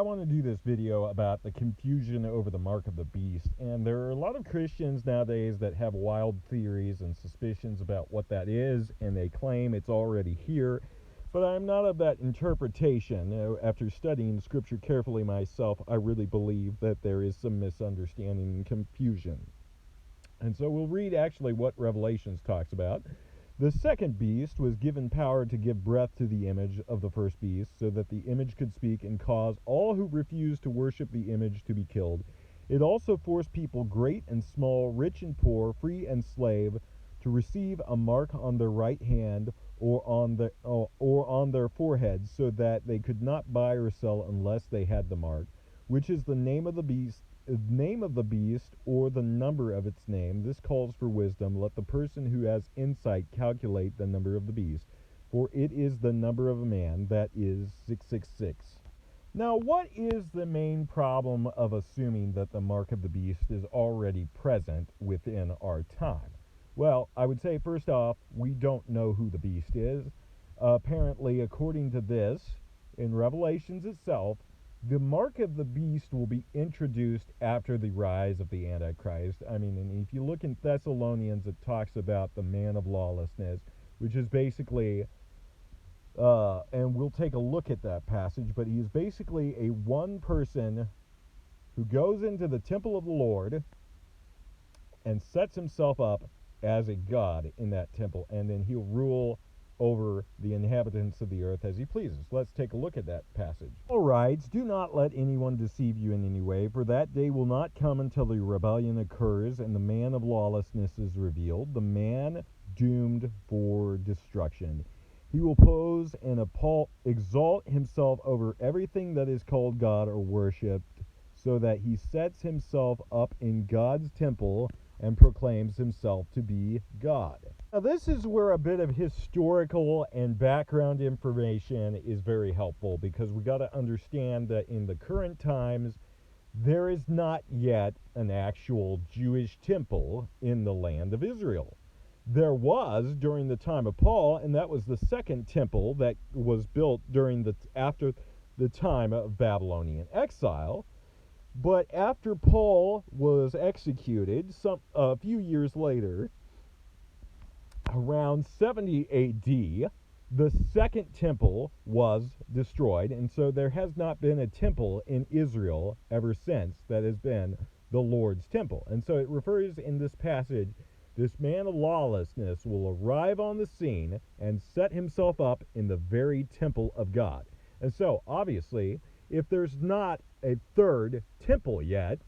I want to do this video about the confusion over the mark of the beast. And there are a lot of Christians nowadays that have wild theories and suspicions about what that is, and they claim it's already here. But I'm not of that interpretation. After studying Scripture carefully myself, I really believe that there is some misunderstanding and confusion. And so we'll read actually what Revelations talks about. The second beast was given power to give breath to the image of the first beast, so that the image could speak and cause all who refused to worship the image to be killed. It also forced people, great and small, rich and poor, free and slave, to receive a mark on their right hand or on their foreheads, so that they could not buy or sell unless they had the mark, which is the name of the beast or the number of its name. This calls for wisdom. Let the person who has insight calculate the number of the beast, for it is the number of a man, that is 666. Now, what is the main problem of assuming that the mark of the beast is already present within our time? Well, I would say first off, we don't know who the beast is. Apparently, according to this, in Revelations itself, the mark of the beast will be introduced after the rise of the Antichrist. I mean, and if you look in Thessalonians, it talks about the man of lawlessness, which is basically, and we'll take a look at that passage, but he is basically a one person who goes into the temple of the Lord and sets himself up as a god in that temple, and then he'll rule over the inhabitants of the earth as he pleases. Let's take a look at that passage. All right, do not let anyone deceive you in any way, for that day will not come until the rebellion occurs and the man of lawlessness is revealed, the man doomed for destruction. He will pose and exalt himself over everything that is called God or worshipped, so that he sets himself up in God's temple and proclaims himself to be God. Now, this is where a bit of historical and background information is very helpful, because we got to understand that in the current times, there is not yet an actual Jewish temple in the land of Israel. There was during the time of Paul, and that was the second temple that was built after the time of Babylonian exile. But after Paul was executed, a few years later, around 70 A.D., the second temple was destroyed, and so there has not been a temple in Israel ever since that has been the Lord's temple. And so it refers in this passage, this man of lawlessness will arrive on the scene and set himself up in the very temple of God. And so, obviously, if there's not a third temple yet,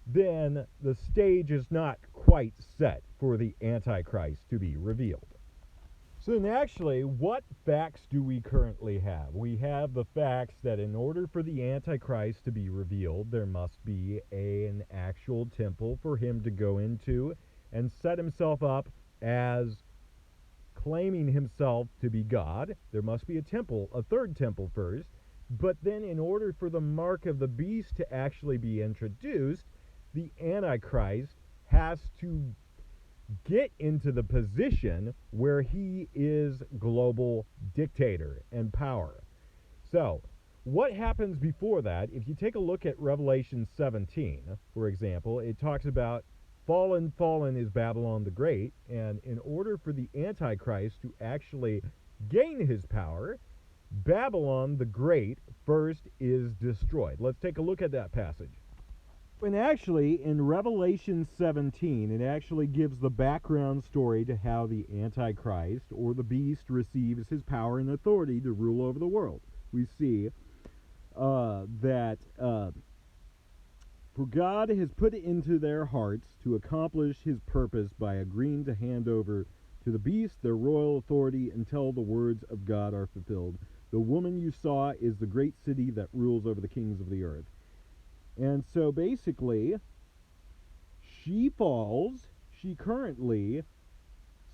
then the stage is not quite set for the Antichrist to be revealed. So actually, what facts do we currently have? We have the facts that in order for the Antichrist to be revealed, there must be an actual temple for him to go into and set himself up as claiming himself to be God. There must be a temple, a third temple first. But then in order for the mark of the beast to actually be introduced, the Antichrist has to get into the position where he is global dictator and power. So, what happens before that? If you take a look at Revelation 17, for example, it talks about fallen is Babylon the Great, and in order for the Antichrist to actually gain his power, Babylon the Great first is destroyed. Let's take a look at that passage. And actually, in Revelation 17, it actually gives the background story to how the Antichrist, or the beast, receives his power and authority to rule over the world. We see that for God has put it into their hearts to accomplish his purpose by agreeing to hand over to the beast their royal authority until the words of God are fulfilled. The woman you saw is the great city that rules over the kings of the earth. And so basically, she falls. She currently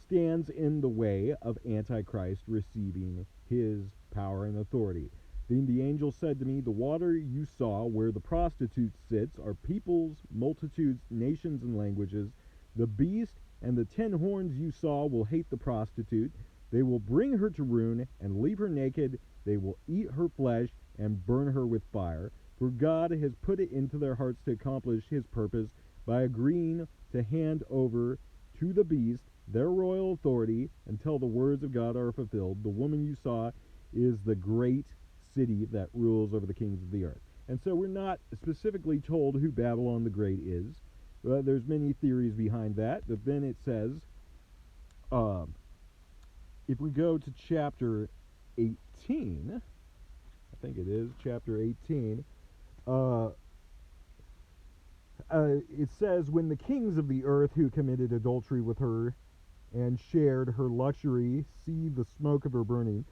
stands in the way of Antichrist receiving his power and authority. Then the angel said to me, the water you saw where the prostitute sits are peoples, multitudes, nations, and languages. The beast and the 10 horns you saw will hate the prostitute. They will bring her to ruin and leave her naked. They will eat her flesh and burn her with fire. For God has put it into their hearts to accomplish his purpose by agreeing to hand over to the beast their royal authority until the words of God are fulfilled. The woman you saw is the great city that rules over the kings of the earth. And so we're not specifically told who Babylon the Great is. There's many theories behind that. But then it says, if we go to chapter 18, I think it is chapter 18, it says, when the kings of the earth who committed adultery with her and shared her luxury see the smoke of her burning,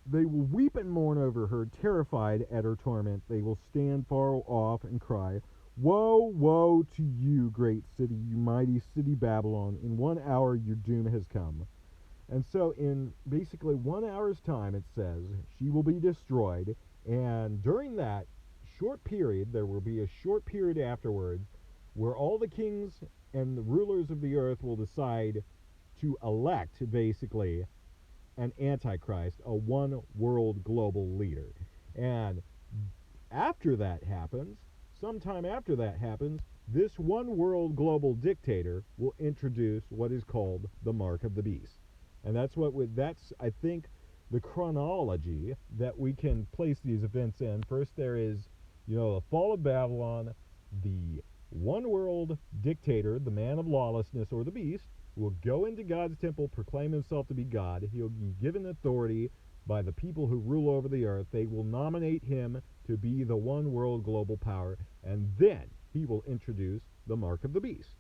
they will weep and mourn over her, terrified at her torment. They will stand far off and cry, woe, woe to you, great city, you mighty city Babylon. In 1 hour your doom has come. And so in basically 1 hour's time, it says, she will be destroyed. And during that short period, there will be a short period afterwards where all the kings and the rulers of the earth will decide to elect, basically, an antichrist, a one world global leader. And after that happens, sometime after that happens, this one world global dictator will introduce what is called the mark of the beast. And that's I think, the chronology that we can place these events in. First there is, the fall of Babylon, the one world dictator, the man of lawlessness, or the beast, will go into God's temple, proclaim himself to be God. He'll be given authority by the people who rule over the earth. They will nominate him to be the one world global power, and then he will introduce the mark of the beast.